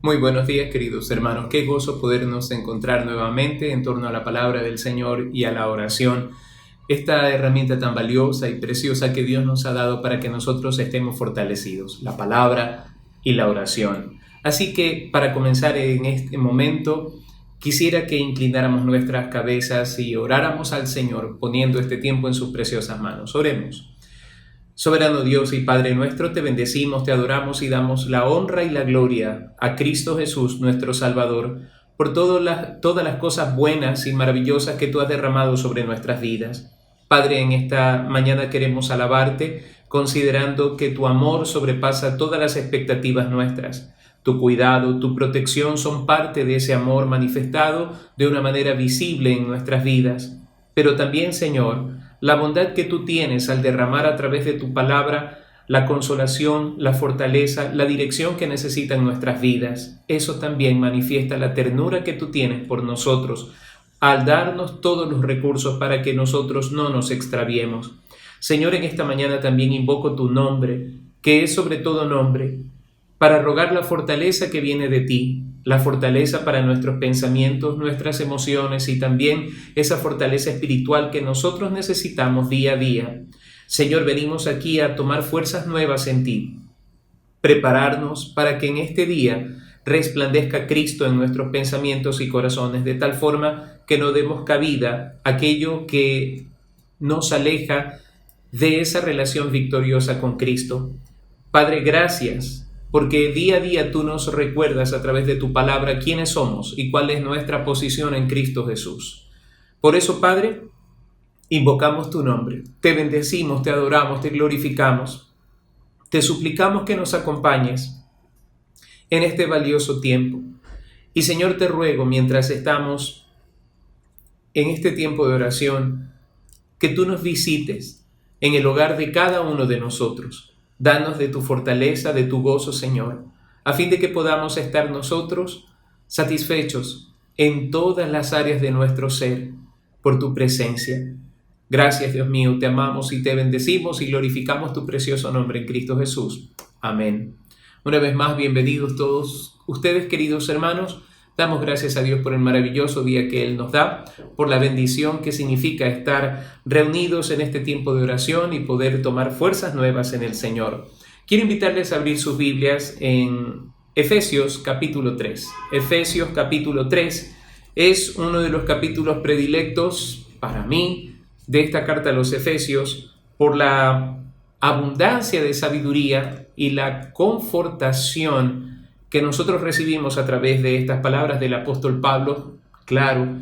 Muy buenos días, queridos hermanos. Qué gozo podernos encontrar nuevamente en torno a la palabra del Señor y a la oración. Esta herramienta tan valiosa y preciosa que Dios nos ha dado para que nosotros estemos fortalecidos, la palabra y la oración. Así que para comenzar en este momento, quisiera que inclináramos nuestras cabezas y oráramos al Señor poniendo este tiempo en sus preciosas manos. Oremos. Soberano Dios y Padre nuestro, te bendecimos, te adoramos y damos la honra y la gloria a Cristo Jesús, nuestro Salvador, por todas las cosas buenas y maravillosas que tú has derramado sobre nuestras vidas. Padre, en esta mañana queremos alabarte, considerando que tu amor sobrepasa todas las expectativas nuestras. Tu cuidado, tu protección son parte de ese amor manifestado de una manera visible en nuestras vidas. Pero también, Señor, la bondad que tú tienes al derramar a través de tu palabra la consolación, la fortaleza, la dirección que necesitan nuestras vidas. Eso también manifiesta la ternura que tú tienes por nosotros al darnos todos los recursos para que nosotros no nos extraviemos. Señor, en esta mañana también invoco tu nombre, que es sobre todo nombre, para rogar la fortaleza que viene de ti, la fortaleza para nuestros pensamientos, nuestras emociones y también esa fortaleza espiritual que nosotros necesitamos día a día. Señor, venimos aquí a tomar fuerzas nuevas en ti, prepararnos para que en este día resplandezca Cristo en nuestros pensamientos y corazones, de tal forma que no demos cabida a aquello que nos aleja de esa relación victoriosa con Cristo. Padre, gracias, porque día a día tú nos recuerdas a través de tu palabra quiénes somos y cuál es nuestra posición en Cristo Jesús. Por eso, Padre, invocamos tu nombre, te bendecimos, te adoramos, te glorificamos, te suplicamos que nos acompañes en este valioso tiempo. Y Señor, te ruego, mientras estamos en este tiempo de oración, que tú nos visites en el hogar de cada uno de nosotros. Danos de tu fortaleza, de tu gozo, Señor, a fin de que podamos estar nosotros satisfechos en todas las áreas de nuestro ser por tu presencia. Gracias, Dios mío, te amamos y te bendecimos y glorificamos tu precioso nombre en Cristo Jesús. Amén. Una vez más, bienvenidos todos ustedes, queridos hermanos. Damos gracias a Dios por el maravilloso día que Él nos da, por la bendición que significa estar reunidos en este tiempo de oración y poder tomar fuerzas nuevas en el Señor. Quiero invitarles a abrir sus Biblias en Efesios capítulo 3. Efesios capítulo 3 es uno de los capítulos predilectos para mí de esta carta a los Efesios por la abundancia de sabiduría y la confortación que nosotros recibimos a través de estas palabras del apóstol Pablo, claro,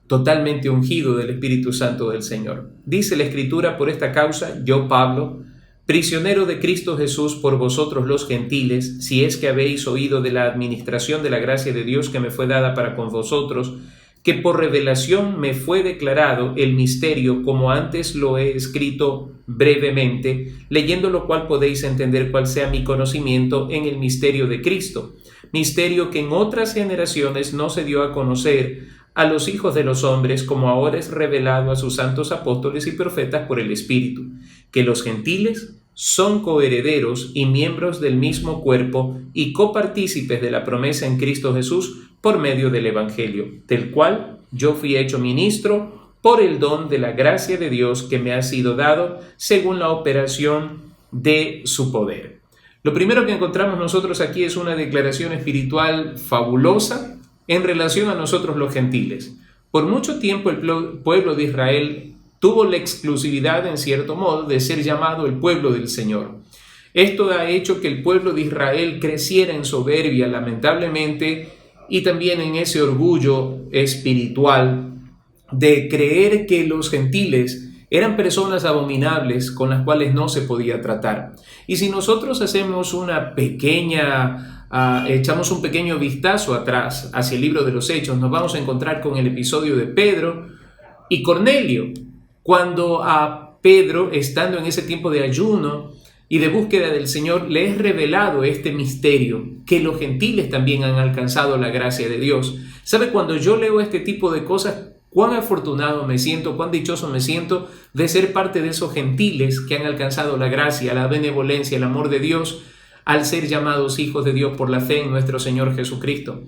totalmente ungido del Espíritu Santo del Señor. Dice la Escritura: por esta causa, yo, Pablo, prisionero de Cristo Jesús por vosotros los gentiles, si es que habéis oído de la administración de la gracia de Dios que me fue dada para con vosotros, que por revelación me fue declarado el misterio, como antes lo he escrito brevemente, leyendo lo cual podéis entender cuál sea mi conocimiento en el misterio de Cristo, misterio que en otras generaciones no se dio a conocer a los hijos de los hombres, como ahora es revelado a sus santos apóstoles y profetas por el Espíritu, que los gentiles son coherederos y miembros del mismo cuerpo y copartícipes de la promesa en Cristo Jesús por medio del Evangelio, del cual yo fui hecho ministro por el don de la gracia de Dios que me ha sido dado según la operación de su poder. Lo primero que encontramos nosotros aquí es una declaración espiritual fabulosa en relación a nosotros los gentiles. Por mucho tiempo el pueblo de Israel tuvo la exclusividad, en cierto modo, de ser llamado el pueblo del Señor. Esto ha hecho que el pueblo de Israel creciera en soberbia, lamentablemente, y también en ese orgullo espiritual de creer que los gentiles eran personas abominables con las cuales no se podía tratar. Y si nosotros hacemos echamos un pequeño vistazo atrás hacia el libro de los Hechos, nos vamos a encontrar con el episodio de Pedro y Cornelio, cuando a Pedro, estando en ese tiempo de ayuno y de búsqueda del Señor, le es revelado este misterio, que los gentiles también han alcanzado la gracia de Dios. ¿Sabe? Cuando yo leo este tipo de cosas, cuán afortunado me siento, cuán dichoso me siento de ser parte de esos gentiles que han alcanzado la gracia, la benevolencia, el amor de Dios, al ser llamados hijos de Dios por la fe en nuestro Señor Jesucristo.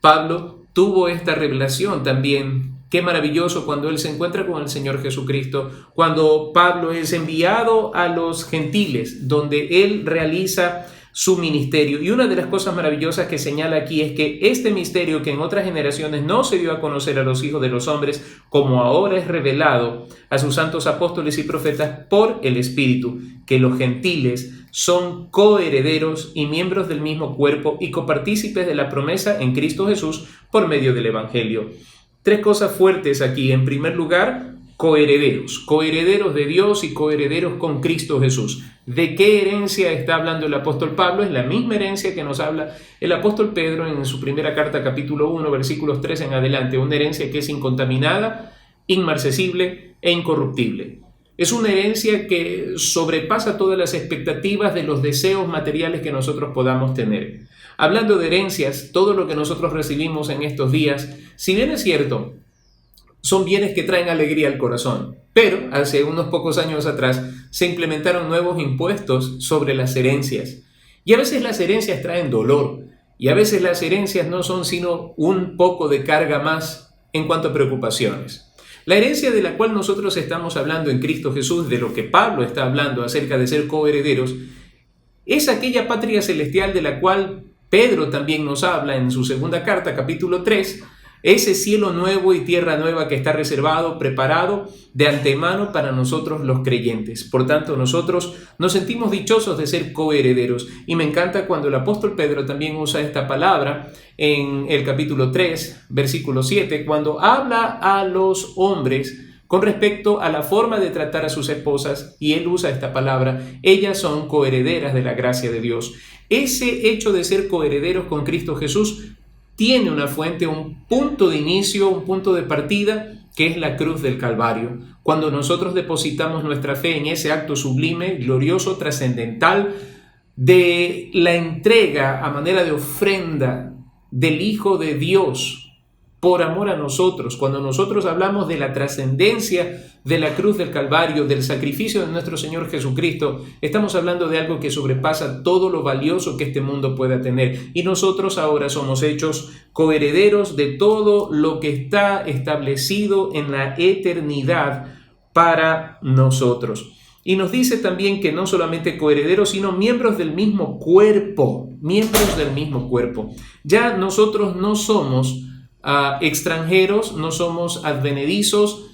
Pablo tuvo esta revelación también. Qué maravilloso cuando él se encuentra con el Señor Jesucristo, cuando Pablo es enviado a los gentiles, donde él realiza su ministerio. Y una de las cosas maravillosas que señala aquí es que este misterio que en otras generaciones no se dio a conocer a los hijos de los hombres, como ahora es revelado a sus santos apóstoles y profetas por el Espíritu, que los gentiles son coherederos y miembros del mismo cuerpo y copartícipes de la promesa en Cristo Jesús por medio del Evangelio. Tres cosas fuertes aquí. En primer lugar, coherederos de Dios y coherederos con Cristo Jesús. ¿De qué herencia está hablando el apóstol Pablo? Es la misma herencia que nos habla el apóstol Pedro en su primera carta, capítulo 1, versículos 3 en adelante. Una herencia que es incontaminada, inmarcesible e incorruptible. Es una herencia que sobrepasa todas las expectativas de los deseos materiales que nosotros podamos tener. Hablando de herencias, todo lo que nosotros recibimos en estos días, si bien es cierto, son bienes que traen alegría al corazón, pero hace unos pocos años atrás se implementaron nuevos impuestos sobre las herencias. Y a veces las herencias traen dolor, y a veces las herencias no son sino un poco de carga más en cuanto a preocupaciones. La herencia de la cual nosotros estamos hablando en Cristo Jesús, de lo que Pablo está hablando acerca de ser coherederos, es aquella patria celestial de la cual Pedro también nos habla en su segunda carta, capítulo 3, ese cielo nuevo y tierra nueva que está reservado, preparado de antemano para nosotros los creyentes. Por tanto, nosotros nos sentimos dichosos de ser coherederos. Y me encanta cuando el apóstol Pedro también usa esta palabra en el capítulo 3, versículo 7, cuando habla a los hombres con respecto a la forma de tratar a sus esposas, y él usa esta palabra: ellas son coherederas de la gracia de Dios. Ese hecho de ser coherederos con Cristo Jesús tiene una fuente, un punto de inicio, un punto de partida, que es la cruz del Calvario. Cuando nosotros depositamos nuestra fe en ese acto sublime, glorioso, trascendental, de la entrega a manera de ofrenda del Hijo de Dios por amor a nosotros, cuando nosotros hablamos de la trascendencia de la cruz del Calvario, del sacrificio de nuestro Señor Jesucristo, estamos hablando de algo que sobrepasa todo lo valioso que este mundo pueda tener. Y nosotros ahora somos hechos coherederos de todo lo que está establecido en la eternidad para nosotros. Y nos dice también que no solamente coherederos, sino miembros del mismo cuerpo, Ya nosotros no somos extranjeros, no somos advenedizos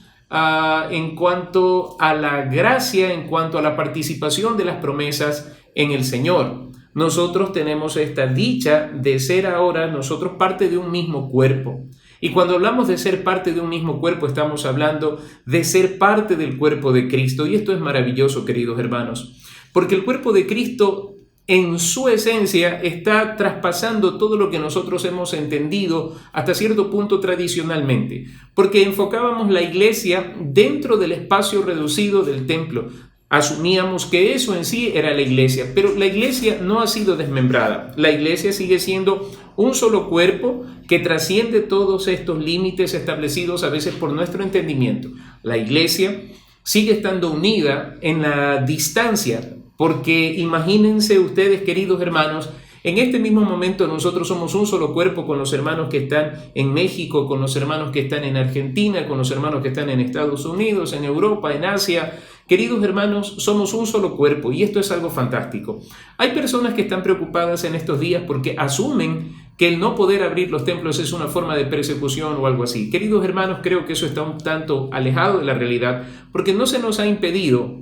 en cuanto a la gracia, en cuanto a la participación de las promesas en el Señor. Nosotros tenemos esta dicha de ser ahora nosotros parte de un mismo cuerpo. Y cuando hablamos de ser parte de un mismo cuerpo, estamos hablando de ser parte del cuerpo de Cristo. Y esto es maravilloso, queridos hermanos, porque el cuerpo de Cristo en su esencia está traspasando todo lo que nosotros hemos entendido hasta cierto punto tradicionalmente, porque enfocábamos la iglesia dentro del espacio reducido del templo. Asumíamos que eso en sí era la iglesia, pero la iglesia no ha sido desmembrada. La iglesia sigue siendo un solo cuerpo que trasciende todos estos límites establecidos a veces por nuestro entendimiento. La iglesia sigue estando unida en la distancia, porque imagínense ustedes, queridos hermanos, en este mismo momento nosotros somos un solo cuerpo con los hermanos que están en México, con los hermanos que están en Argentina, con los hermanos que están en Estados Unidos, en Europa, en Asia. Queridos hermanos, somos un solo cuerpo y esto es algo fantástico. Hay personas que están preocupadas en estos días porque asumen que el no poder abrir los templos es una forma de persecución o algo así. Queridos hermanos, creo que eso está un tanto alejado de la realidad, porque no se nos ha impedido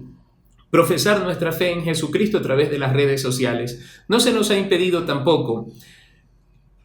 profesar nuestra fe en Jesucristo a través de las redes sociales. No se nos ha impedido tampoco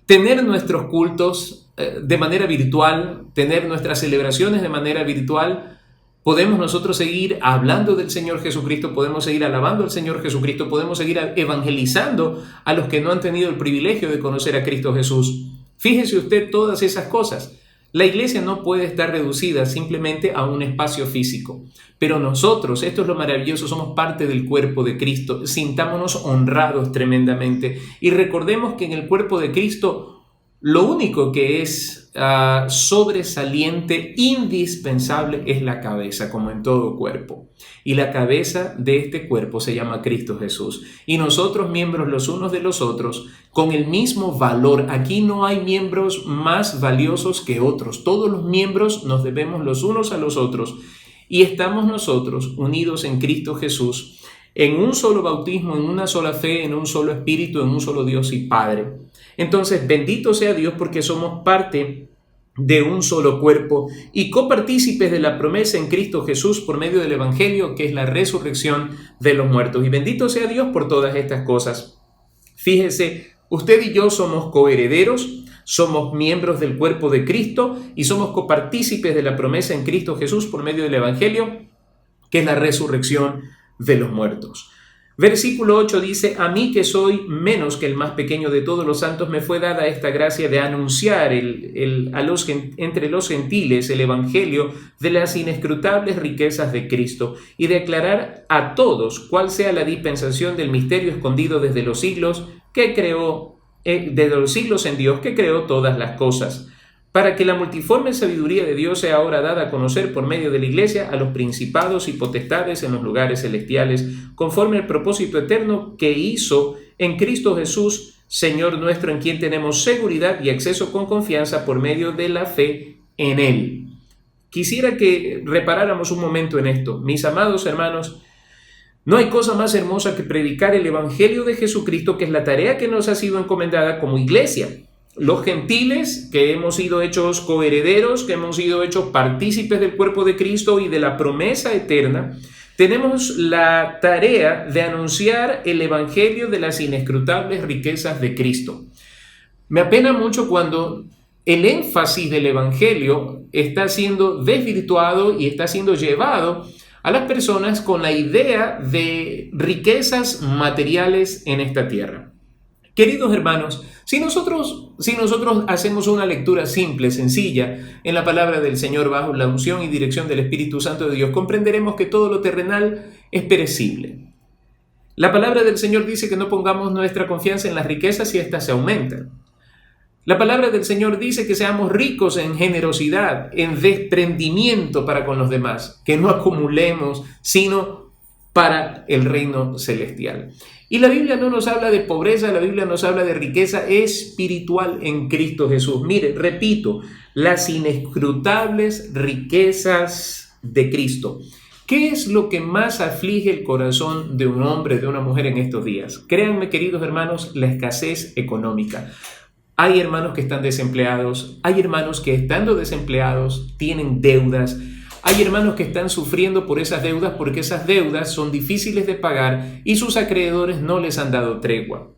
tener nuestros cultos de manera virtual, tener nuestras celebraciones de manera virtual. Podemos nosotros seguir hablando del Señor Jesucristo, podemos seguir alabando al Señor Jesucristo, podemos seguir evangelizando a los que no han tenido el privilegio de conocer a Cristo Jesús. Fíjese usted todas esas cosas. La iglesia no puede estar reducida simplemente a un espacio físico, pero nosotros, esto es lo maravilloso, somos parte del cuerpo de Cristo. Sintámonos honrados tremendamente y recordemos que en el cuerpo de Cristo Lo único que es sobresaliente, indispensable, es la cabeza, como en todo cuerpo. Y la cabeza de este cuerpo se llama Cristo Jesús. Y nosotros, miembros los unos de los otros, con el mismo valor. Aquí no hay miembros más valiosos que otros. Todos los miembros nos debemos los unos a los otros. Y estamos nosotros unidos en Cristo Jesús, en un solo bautismo, en una sola fe, en un solo espíritu, en un solo Dios y Padre. Entonces, bendito sea Dios porque somos parte de un solo cuerpo y copartícipes de la promesa en Cristo Jesús por medio del Evangelio, que es la resurrección de los muertos. Y bendito sea Dios por todas estas cosas. Fíjese, usted y yo somos coherederos, somos miembros del cuerpo de Cristo y somos copartícipes de la promesa en Cristo Jesús por medio del Evangelio, que es la resurrección de los muertos. Versículo 8 dice: a mí, que soy menos que el más pequeño de todos los santos, me fue dada esta gracia de anunciar entre los gentiles el evangelio de las inescrutables riquezas de Cristo y de aclarar a todos cuál sea la dispensación del misterio escondido desde los siglos en Dios, que creó todas las cosas, para que la multiforme sabiduría de Dios sea ahora dada a conocer por medio de la Iglesia a los principados y potestades en los lugares celestiales, conforme al propósito eterno que hizo en Cristo Jesús, Señor nuestro, en quien tenemos seguridad y acceso con confianza por medio de la fe en Él. Quisiera que reparáramos un momento en esto. Mis amados hermanos, no hay cosa más hermosa que predicar el Evangelio de Jesucristo, que es la tarea que nos ha sido encomendada como iglesia. Los gentiles, que hemos sido hechos coherederos, que hemos sido hechos partícipes del cuerpo de Cristo y de la promesa eterna, tenemos la tarea de anunciar el evangelio de las inescrutables riquezas de Cristo. Me apena mucho cuando el énfasis del evangelio está siendo desvirtuado y está siendo llevado a las personas con la idea de riquezas materiales en esta tierra. Queridos hermanos, si nosotros hacemos una lectura simple, sencilla, en la palabra del Señor bajo la unción y dirección del Espíritu Santo de Dios, comprenderemos que todo lo terrenal es perecible. La palabra del Señor dice que no pongamos nuestra confianza en las riquezas y éstas se aumentan. La palabra del Señor dice que seamos ricos en generosidad, en desprendimiento para con los demás, que no acumulemos, sino para el reino celestial. Y la Biblia no nos habla de pobreza, la Biblia nos habla de riqueza espiritual en Cristo Jesús. Mire, repito, las inescrutables riquezas de Cristo. ¿Qué es lo que más aflige el corazón de un hombre, de una mujer en estos días? Créanme, queridos hermanos, la escasez económica. Hay hermanos que están desempleados, hay hermanos que estando desempleados tienen deudas. Hay hermanos que están sufriendo por esas deudas porque esas deudas son difíciles de pagar y sus acreedores no les han dado tregua.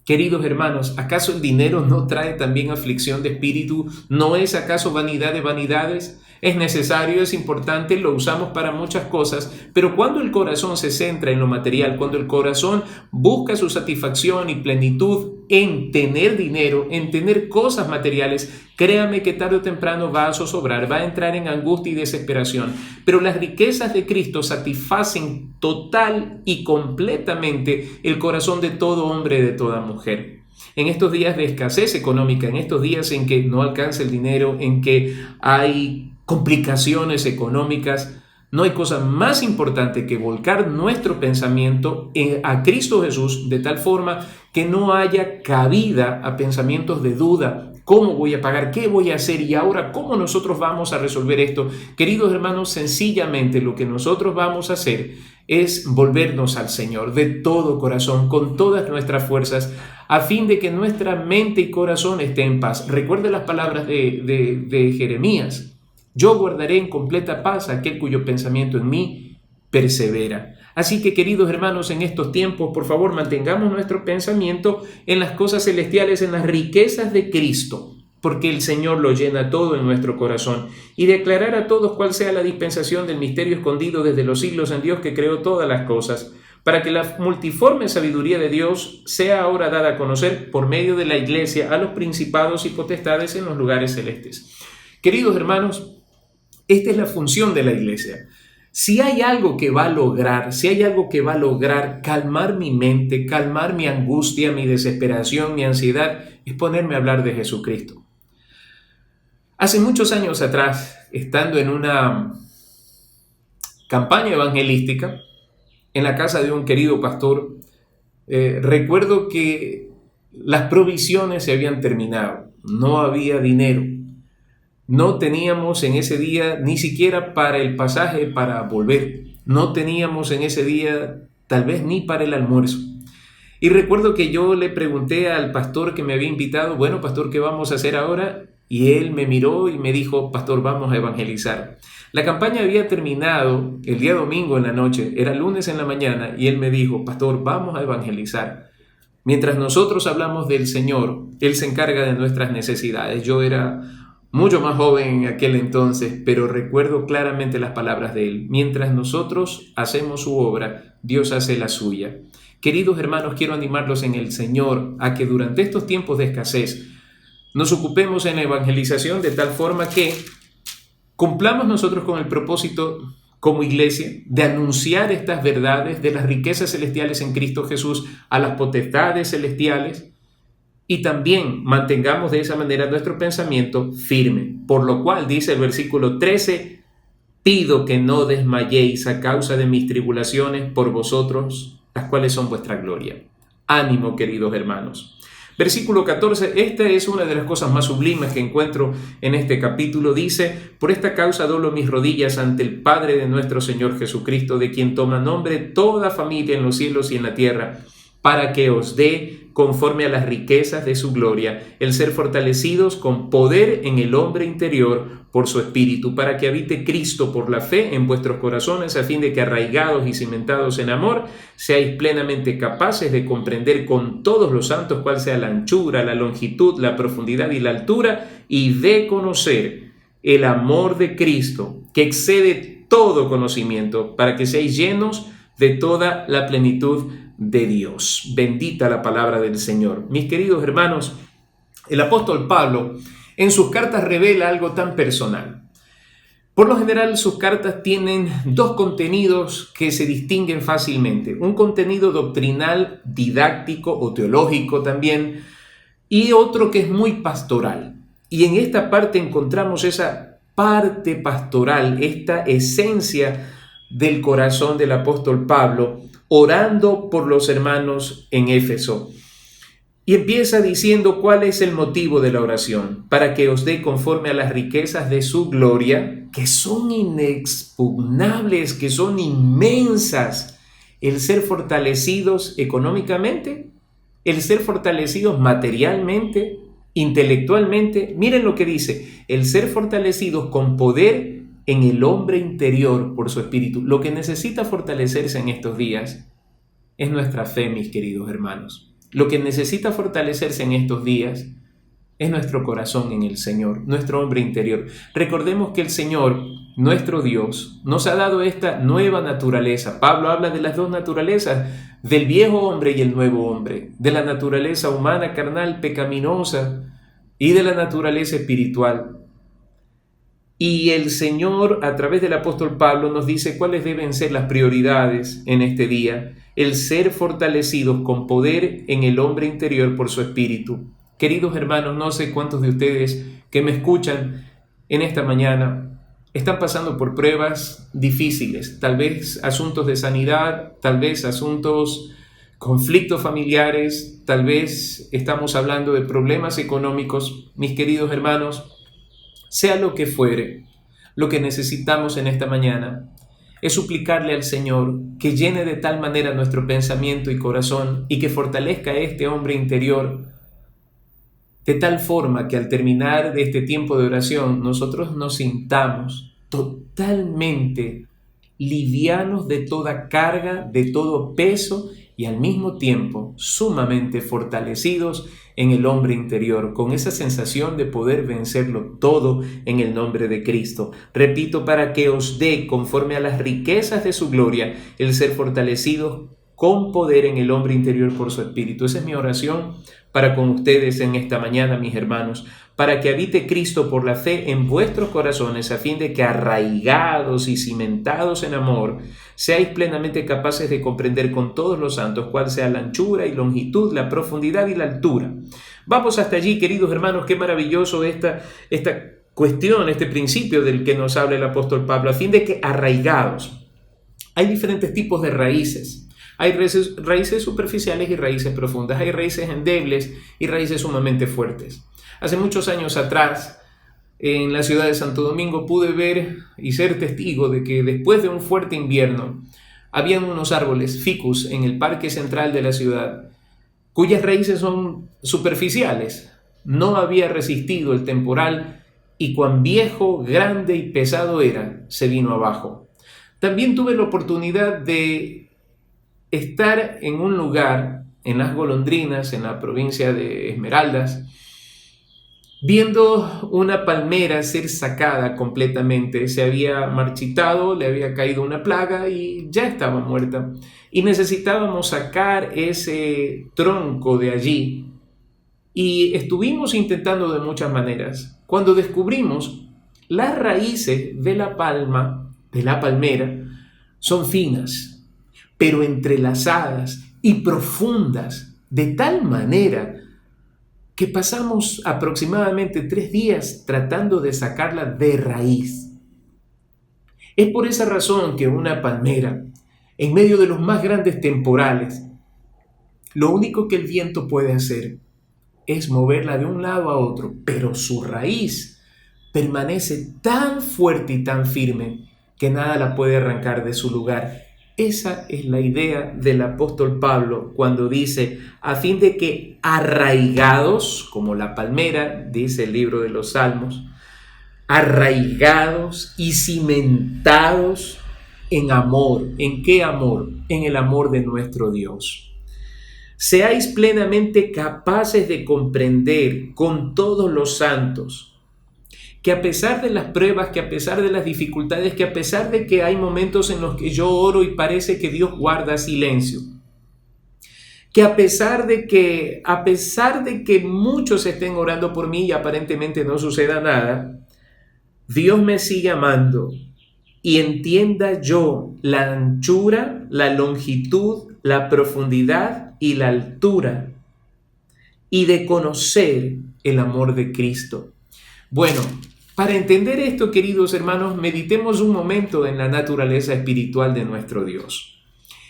Queridos hermanos, ¿acaso el dinero no trae también aflicción de espíritu? ¿No es acaso vanidad de vanidades? Es necesario, es importante, lo usamos para muchas cosas, pero cuando el corazón se centra en lo material, cuando el corazón busca su satisfacción y plenitud en tener dinero, en tener cosas materiales, créame que tarde o temprano va a zozobrar, va a entrar en angustia y desesperación. Pero las riquezas de Cristo satisfacen total y completamente el corazón de todo hombre y de toda mujer. En estos días de escasez económica, en estos días en que no alcanza el dinero, en que hay complicaciones económicas, no hay cosa más importante que volcar nuestro pensamiento a Cristo Jesús de tal forma que no haya cabida a pensamientos de duda. ¿Cómo voy a pagar? ¿Qué voy a hacer? Y ahora, ¿cómo nosotros vamos a resolver esto? Queridos hermanos, sencillamente lo que nosotros vamos a hacer es volvernos al Señor de todo corazón, con todas nuestras fuerzas, a fin de que nuestra mente y corazón esté en paz. Recuerde las palabras de Jeremías. Yo guardaré en completa paz a aquel cuyo pensamiento en mí persevera. Así que, queridos hermanos, en estos tiempos, por favor, mantengamos nuestro pensamiento en las cosas celestiales, en las riquezas de Cristo, porque el Señor lo llena todo en nuestro corazón, y declarar a todos cuál sea la dispensación del misterio escondido desde los siglos en Dios que creó todas las cosas, para que la multiforme sabiduría de Dios sea ahora dada a conocer por medio de la Iglesia a los principados y potestades en los lugares celestes. Queridos hermanos, esta es la función de la Iglesia. Si hay algo que va a lograr, calmar mi mente, calmar mi angustia, mi desesperación, mi ansiedad, es ponerme a hablar de Jesucristo. Hace muchos años atrás, estando en una campaña evangelística en la casa de un querido pastor, recuerdo que las provisiones se habían terminado, no había dinero, no teníamos en ese día ni siquiera para el pasaje para volver, no teníamos en ese día tal vez ni para el almuerzo. Y recuerdo que yo le pregunté al pastor que me había invitado, bueno, pastor, ¿qué vamos a hacer ahora? Y él me miró y me dijo, pastor, vamos a evangelizar. La campaña había terminado el día domingo en la noche, era lunes en la mañana, y él me dijo, pastor, vamos a evangelizar. Mientras nosotros hablamos del Señor, Él se encarga de nuestras necesidades. Yo era mucho más joven en aquel entonces, pero recuerdo claramente las palabras de Él. Mientras nosotros hacemos su obra, Dios hace la suya. Queridos hermanos, quiero animarlos en el Señor a que durante estos tiempos de escasez nos ocupemos en la evangelización de tal forma que cumplamos nosotros con el propósito como iglesia de anunciar estas verdades de las riquezas celestiales en Cristo Jesús a las potestades celestiales y también mantengamos de esa manera nuestro pensamiento firme. Por lo cual dice el versículo 13, pido que no desmayéis a causa de mis tribulaciones por vosotros, las cuales son vuestra gloria. Ánimo, queridos hermanos. Versículo 14, esta es una de las cosas más sublimes que encuentro en este capítulo. Dice, por esta causa doblo mis rodillas ante el Padre de nuestro Señor Jesucristo, de quien toma nombre toda familia en los cielos y en la tierra, para que os dé, conforme a las riquezas de su gloria, el ser fortalecidos con poder en el hombre interior por su espíritu, para que habite Cristo por la fe en vuestros corazones, a fin de que arraigados y cimentados en amor, seáis plenamente capaces de comprender con todos los santos cuál sea la anchura, la longitud, la profundidad y la altura, y de conocer el amor de Cristo, que excede todo conocimiento, para que seáis llenos de toda la plenitud de Dios. Bendita la palabra del Señor. Mis queridos hermanos, el apóstol Pablo en sus cartas revela algo tan personal. Por lo general, sus cartas tienen dos contenidos que se distinguen fácilmente. Un contenido doctrinal, didáctico o teológico también, y otro que es muy pastoral. Y en esta parte encontramos esa parte pastoral, esta esencia del corazón del apóstol Pablo, orando por los hermanos en Éfeso. Y empieza diciendo cuál es el motivo de la oración, para que os dé conforme a las riquezas de su gloria, que son inexpugnables, que son inmensas, el ser fortalecidos económicamente, el ser fortalecidos materialmente, intelectualmente. Miren lo que dice, el ser fortalecidos con poder en el hombre interior por su espíritu. Lo que necesita fortalecerse en estos días es nuestra fe, mis queridos hermanos. Lo que necesita fortalecerse en estos días es nuestro corazón en el Señor, nuestro hombre interior. Recordemos que el Señor, nuestro Dios, nos ha dado esta nueva naturaleza. Pablo habla de las dos naturalezas, del viejo hombre y el nuevo hombre, de la naturaleza humana, carnal, pecaminosa, y de la naturaleza espiritual. Y el Señor, a través del apóstol Pablo, nos dice cuáles deben ser las prioridades en este día. El ser fortalecidos con poder en el hombre interior por su espíritu. Queridos hermanos, no sé cuántos de ustedes que me escuchan en esta mañana están pasando por pruebas difíciles, tal vez asuntos de sanidad, tal vez conflictos familiares, tal vez estamos hablando de problemas económicos. Mis queridos hermanos, sea lo que fuere, lo que necesitamos en esta mañana es suplicarle al Señor que llene de tal manera nuestro pensamiento y corazón y que fortalezca a este hombre interior de tal forma que al terminar de este tiempo de oración nosotros nos sintamos totalmente livianos de toda carga, de todo peso y al mismo tiempo sumamente fortalecidos en el hombre interior, con esa sensación de poder vencerlo todo en el nombre de Cristo. Repito, para que os dé, conforme a las riquezas de su gloria, el ser fortalecidos con poder en el hombre interior por su espíritu. Esa es mi oración para con ustedes en esta mañana, mis hermanos, para que habite Cristo por la fe en vuestros corazones, a fin de que arraigados y cimentados en amor, seáis plenamente capaces de comprender con todos los santos cuál sea la anchura y longitud, la profundidad y la altura. Vamos hasta allí, queridos hermanos, qué maravilloso esta cuestión, este principio del que nos habla el apóstol Pablo, a fin de que arraigados. Hay diferentes tipos de raíces. Hay raíces superficiales y raíces profundas. Hay raíces endebles y raíces sumamente fuertes. Hace muchos años atrás, en la ciudad de Santo Domingo, pude ver y ser testigo de que después de un fuerte invierno, habían unos árboles ficus en el parque central de la ciudad, cuyas raíces son superficiales. No había resistido el temporal y cuán viejo, grande y pesado era, se vino abajo. También tuve la oportunidad de estar en un lugar, en Las Golondrinas, en la provincia de Esmeraldas, viendo una palmera ser sacada completamente. Se había marchitado, le había caído una plaga y ya estaba muerta. Y necesitábamos sacar ese tronco de allí. Y estuvimos intentando de muchas maneras. Cuando descubrimos las raíces de la palmera, son finas, pero entrelazadas y profundas, de tal manera que pasamos aproximadamente 3 días tratando de sacarla de raíz. Es por esa razón que una palmera, en medio de los más grandes temporales, lo único que el viento puede hacer es moverla de un lado a otro, pero su raíz permanece tan fuerte y tan firme que nada la puede arrancar de su lugar. Esa es la idea del apóstol Pablo cuando dice, a fin de que arraigados, como la palmera, dice el libro de los Salmos, arraigados y cimentados en amor. ¿En qué amor? En el amor de nuestro Dios. Seáis plenamente capaces de comprender con todos los santos que a pesar de las pruebas, que a pesar de las dificultades, que a pesar de que hay momentos en los que yo oro y parece que Dios guarda silencio, que a pesar de que muchos estén orando por mí y aparentemente no suceda nada, Dios me sigue amando y entienda yo la anchura, la longitud, la profundidad y la altura, y de conocer el amor de Cristo. Bueno, para entender esto, queridos hermanos, meditemos un momento en la naturaleza espiritual de nuestro Dios.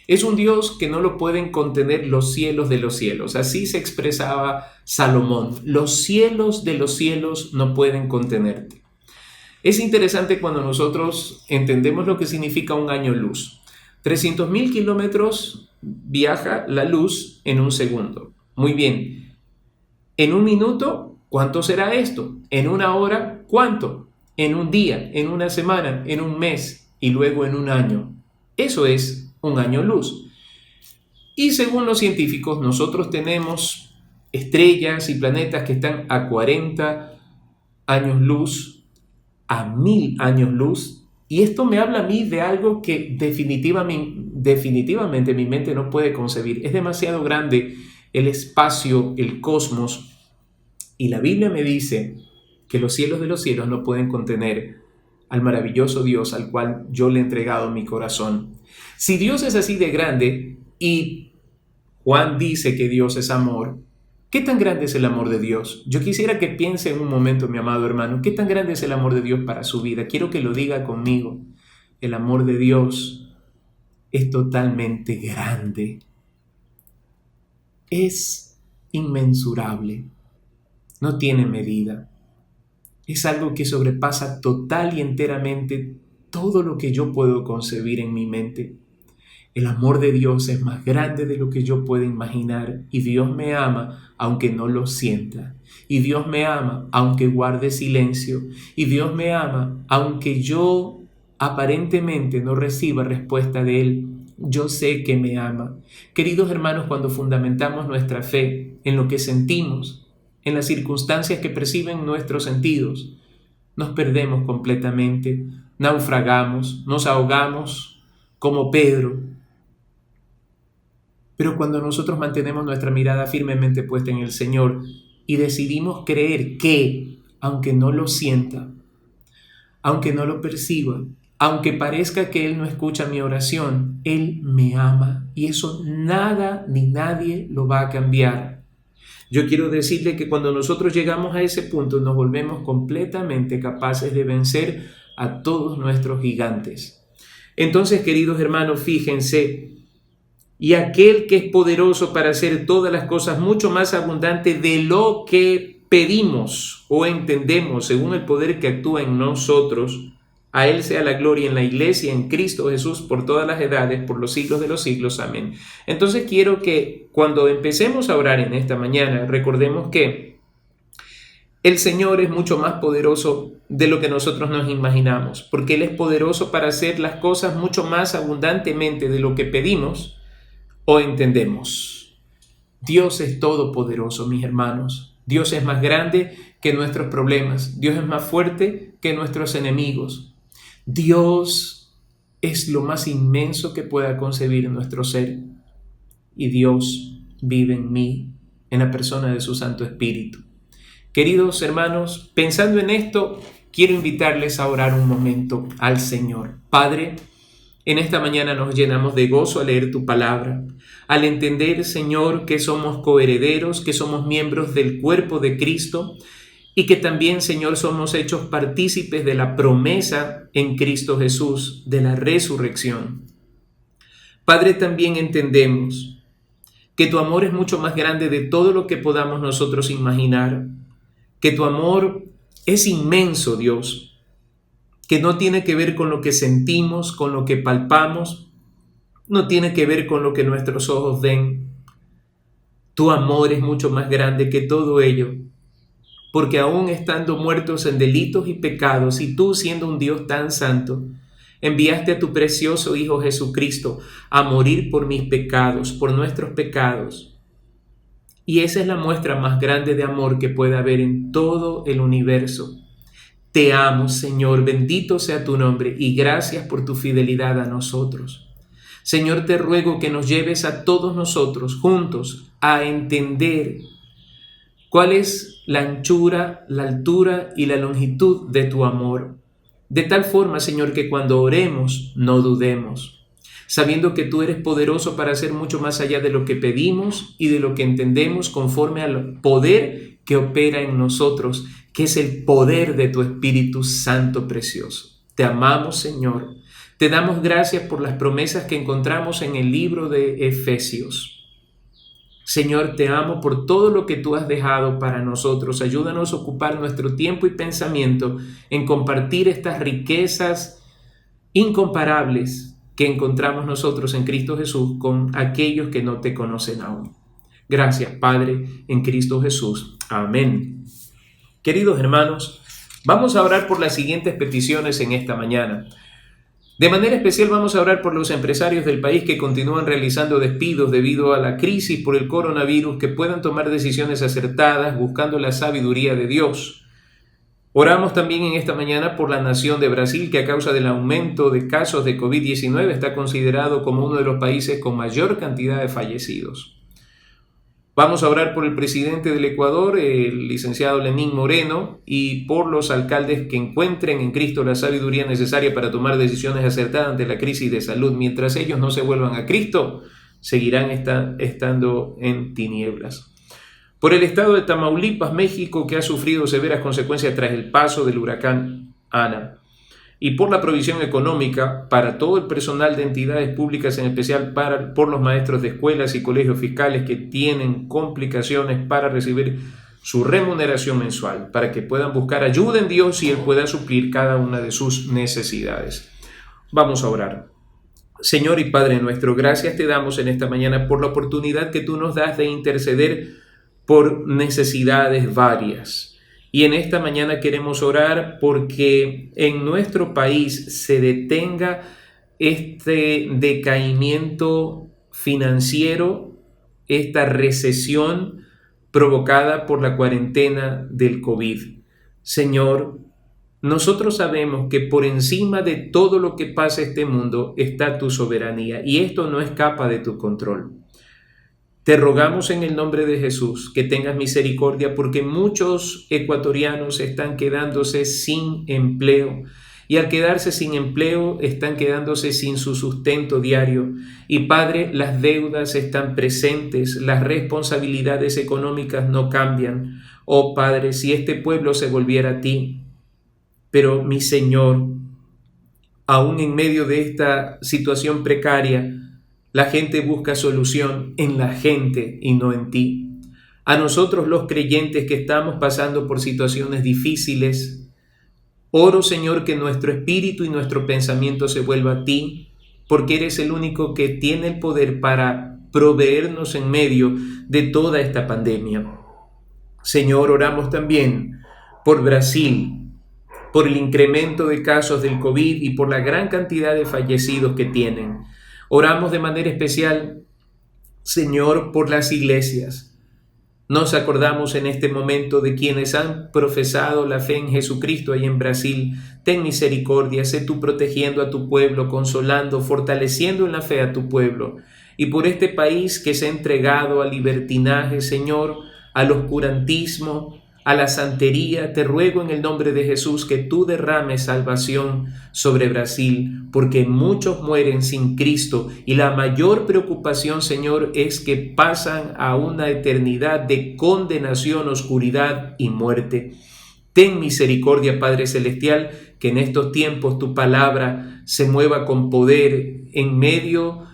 Es un Dios que no lo pueden contener los cielos de los cielos. Así se expresaba Salomón. Los cielos de los cielos no pueden contenerte. Es interesante cuando nosotros entendemos lo que significa un año luz. 300.000 kilómetros viaja la luz en un segundo. Muy bien. En un minuto, ¿cuánto será esto? En una hora, ¿cuánto? En un día, en una semana, en un mes y luego en un año. Eso es un año luz. Y según los científicos, nosotros tenemos estrellas y planetas que están a 40 años luz, a 1000 años luz. Y esto me habla a mí de algo que definitivamente mi mente no puede concebir. Es demasiado grande el espacio, el cosmos. Y la Biblia me dice que los cielos de los cielos no pueden contener al maravilloso Dios al cual yo le he entregado mi corazón. Si Dios es así de grande y Juan dice que Dios es amor, ¿qué tan grande es el amor de Dios? Yo quisiera que piense en un momento, mi amado hermano, ¿qué tan grande es el amor de Dios para su vida? Quiero que lo diga conmigo. El amor de Dios es totalmente grande. Es inmensurable. No tiene medida. Es algo que sobrepasa total y enteramente todo lo que yo puedo concebir en mi mente. El amor de Dios es más grande de lo que yo puedo imaginar y Dios me ama aunque no lo sienta. Y Dios me ama aunque guarde silencio. Y Dios me ama aunque yo aparentemente no reciba respuesta de Él. Yo sé que me ama. Queridos hermanos, cuando fundamentamos nuestra fe en lo que sentimos, en las circunstancias que perciben nuestros sentidos, nos perdemos completamente, naufragamos, nos ahogamos como Pedro. Pero cuando nosotros mantenemos nuestra mirada firmemente puesta en el Señor y decidimos creer que, aunque no lo sienta, aunque no lo perciba, aunque parezca que Él no escucha mi oración, Él me ama y eso nada ni nadie lo va a cambiar. Yo quiero decirle que cuando nosotros llegamos a ese punto nos volvemos completamente capaces de vencer a todos nuestros gigantes. Entonces, queridos hermanos, fíjense, y aquel que es poderoso para hacer todas las cosas mucho más abundante de lo que pedimos o entendemos según el poder que actúa en nosotros, a Él sea la gloria en la iglesia, en Cristo Jesús, por todas las edades, por los siglos de los siglos. Amén. Entonces quiero que cuando empecemos a orar en esta mañana, recordemos que el Señor es mucho más poderoso de lo que nosotros nos imaginamos, porque Él es poderoso para hacer las cosas mucho más abundantemente de lo que pedimos o entendemos. Dios es todopoderoso, mis hermanos. Dios es más grande que nuestros problemas. Dios es más fuerte que nuestros enemigos. Dios es lo más inmenso que pueda concebir nuestro ser. Y Dios vive en mí, en la persona de su Santo Espíritu. Queridos hermanos, pensando en esto, quiero invitarles a orar un momento al Señor. Padre, en esta mañana nos llenamos de gozo al leer tu palabra, al entender, Señor, que somos coherederos, que somos miembros del cuerpo de Cristo y que también, Señor, somos hechos partícipes de la promesa en Cristo Jesús, de la resurrección. Padre, también entendemos que tu amor es mucho más grande de todo lo que podamos nosotros imaginar, que tu amor es inmenso, Dios, que no tiene que ver con lo que sentimos, con lo que palpamos, no tiene que ver con lo que nuestros ojos ven. Tu amor es mucho más grande que todo ello, porque aún estando muertos en delitos y pecados, y tú siendo un Dios tan santo, enviaste a tu precioso Hijo Jesucristo a morir por mis pecados, por nuestros pecados. Y esa es la muestra más grande de amor que puede haber en todo el universo. Te amo, Señor, bendito sea tu nombre y gracias por tu fidelidad a nosotros. Señor, te ruego que nos lleves a todos nosotros juntos a entender cuál es la anchura, la altura y la longitud de tu amor. De tal forma, Señor, que cuando oremos no dudemos, sabiendo que tú eres poderoso para hacer mucho más allá de lo que pedimos y de lo que entendemos conforme al poder que opera en nosotros, que es el poder de tu Espíritu Santo precioso. Te amamos, Señor. Te damos gracias por las promesas que encontramos en el libro de Efesios. Señor, te amo por todo lo que tú has dejado para nosotros. Ayúdanos a ocupar nuestro tiempo y pensamiento en compartir estas riquezas incomparables que encontramos nosotros en Cristo Jesús con aquellos que no te conocen aún. Gracias, Padre, en Cristo Jesús. Amén. Queridos hermanos, vamos a orar por las siguientes peticiones en esta mañana. De manera especial vamos a orar por los empresarios del país que continúan realizando despidos debido a la crisis por el coronavirus, que puedan tomar decisiones acertadas buscando la sabiduría de Dios. Oramos también en esta mañana por la nación de Brasil, que a causa del aumento de casos de COVID-19 está considerado como uno de los países con mayor cantidad de fallecidos. Vamos a orar por el presidente del Ecuador, el licenciado Lenín Moreno, y por los alcaldes que encuentren en Cristo la sabiduría necesaria para tomar decisiones acertadas ante la crisis de salud. Mientras ellos no se vuelvan a Cristo, seguirán estando en tinieblas. Por el estado de Tamaulipas, México, que ha sufrido severas consecuencias tras el paso del huracán Ana. Y por la provisión económica para todo el personal de entidades públicas, en especial por los maestros de escuelas y colegios fiscales que tienen complicaciones para recibir su remuneración mensual, para que puedan buscar ayuda en Dios y Él pueda suplir cada una de sus necesidades. Vamos a orar. Señor y Padre nuestro, gracias te damos en esta mañana por la oportunidad que tú nos das de interceder por necesidades varias. Y en esta mañana queremos orar porque en nuestro país se detenga este decaimiento financiero, esta recesión provocada por la cuarentena del COVID. Señor, nosotros sabemos que por encima de todo lo que pasa en este mundo está tu soberanía y esto no escapa de tu control. Te rogamos en el nombre de Jesús que tengas misericordia porque muchos ecuatorianos están quedándose sin empleo, y al quedarse sin empleo están quedándose sin su sustento diario. Y Padre, las deudas están presentes, las responsabilidades económicas no cambian. Oh Padre, si este pueblo se volviera a ti, pero mi Señor, aún en medio de esta situación precaria, la gente busca solución en la gente y no en ti. A nosotros los creyentes que estamos pasando por situaciones difíciles, oro, Señor, que nuestro espíritu y nuestro pensamiento se vuelva a ti, porque eres el único que tiene el poder para proveernos en medio de toda esta pandemia. Señor, oramos también por Brasil, por el incremento de casos del COVID y por la gran cantidad de fallecidos que tienen. Oramos de manera especial, Señor, por las iglesias. Nos acordamos en este momento de quienes han profesado la fe en Jesucristo ahí en Brasil. Ten misericordia, sé tú protegiendo a tu pueblo, consolando, fortaleciendo en la fe a tu pueblo. Y por este país que se ha entregado al libertinaje, Señor, al oscurantismo, a la santería, te ruego en el nombre de Jesús que tú derrames salvación sobre Brasil, porque muchos mueren sin Cristo y la mayor preocupación, Señor, es que pasan a una eternidad de condenación, oscuridad y muerte. Ten misericordia, Padre Celestial, que en estos tiempos tu palabra se mueva con poder en medio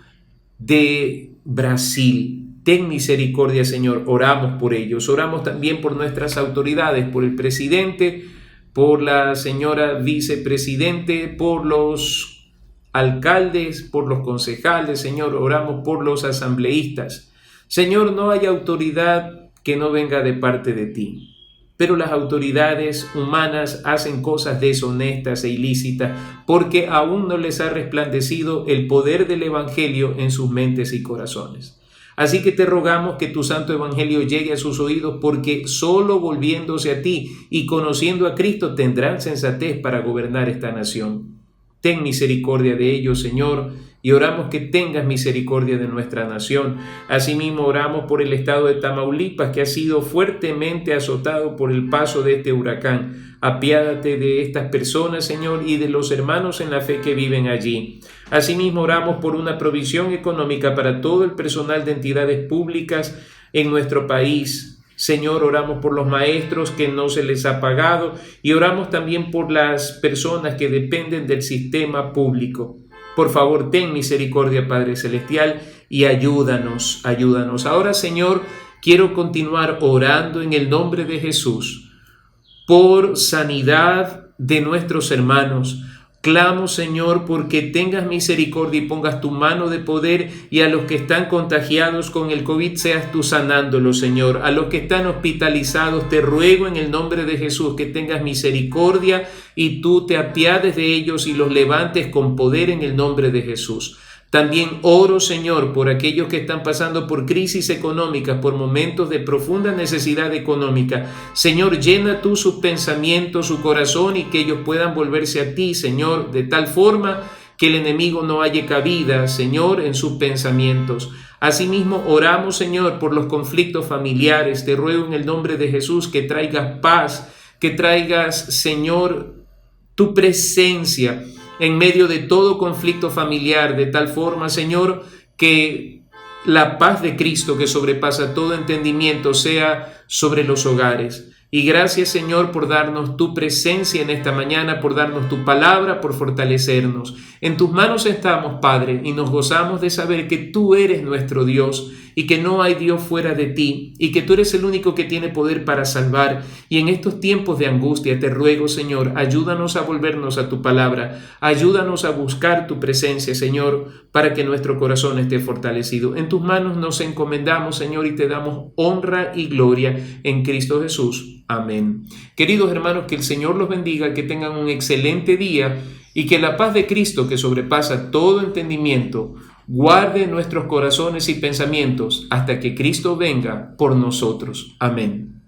de Brasil. Ten misericordia, Señor. Oramos por ellos. Oramos también por nuestras autoridades, por el presidente, por la señora vicepresidente, por los alcaldes, por los concejales, Señor. Oramos por los asambleístas. Señor, no hay autoridad que no venga de parte de ti. Pero las autoridades humanas hacen cosas deshonestas e ilícitas porque aún no les ha resplandecido el poder del Evangelio en sus mentes y corazones. Así que te rogamos que tu santo evangelio llegue a sus oídos, porque solo volviéndose a ti y conociendo a Cristo tendrán sensatez para gobernar esta nación. Ten misericordia de ellos, Señor, y oramos que tengas misericordia de nuestra nación. Asimismo oramos por el estado de Tamaulipas, que ha sido fuertemente azotado por el paso de este huracán. Apiádate de estas personas, Señor, y de los hermanos en la fe que viven allí. Asimismo oramos por una provisión económica para todo el personal de entidades públicas en nuestro país. Señor, oramos por los maestros que no se les ha pagado y oramos también por las personas que dependen del sistema público. Por favor, ten misericordia, Padre Celestial, y ayúdanos. Ahora, Señor, quiero continuar orando en el nombre de Jesús por sanidad de nuestros hermanos. Clamo, Señor, porque tengas misericordia y pongas tu mano de poder, y a los que están contagiados con el COVID seas tú sanándolos, Señor. A los que están hospitalizados te ruego en el nombre de Jesús que tengas misericordia y tú te apiades de ellos y los levantes con poder en el nombre de Jesús. También oro, Señor, por aquellos que están pasando por crisis económicas, por momentos de profunda necesidad económica. Señor, llena tú sus pensamientos, su corazón, y que ellos puedan volverse a ti, Señor, de tal forma que el enemigo no halle cabida, Señor, en sus pensamientos. Asimismo, oramos, Señor, por los conflictos familiares. Te ruego en el nombre de Jesús que traigas paz, que traigas, Señor, tu presencia en medio de todo conflicto familiar, de tal forma, Señor, que la paz de Cristo, que sobrepasa todo entendimiento, sea sobre los hogares. Y gracias, Señor, por darnos tu presencia en esta mañana, por darnos tu palabra, por fortalecernos. En tus manos estamos, Padre, y nos gozamos de saber que tú eres nuestro Dios y que no hay Dios fuera de ti, y que tú eres el único que tiene poder para salvar. Y en estos tiempos de angustia te ruego, Señor, ayúdanos a volvernos a tu palabra, ayúdanos a buscar tu presencia, Señor, para que nuestro corazón esté fortalecido. En tus manos nos encomendamos, Señor, y te damos honra y gloria en Cristo Jesús. Amén. Queridos hermanos, que el Señor los bendiga, que tengan un excelente día y que la paz de Cristo, que sobrepasa todo entendimiento, guarde nuestros corazones y pensamientos hasta que Cristo venga por nosotros. Amén.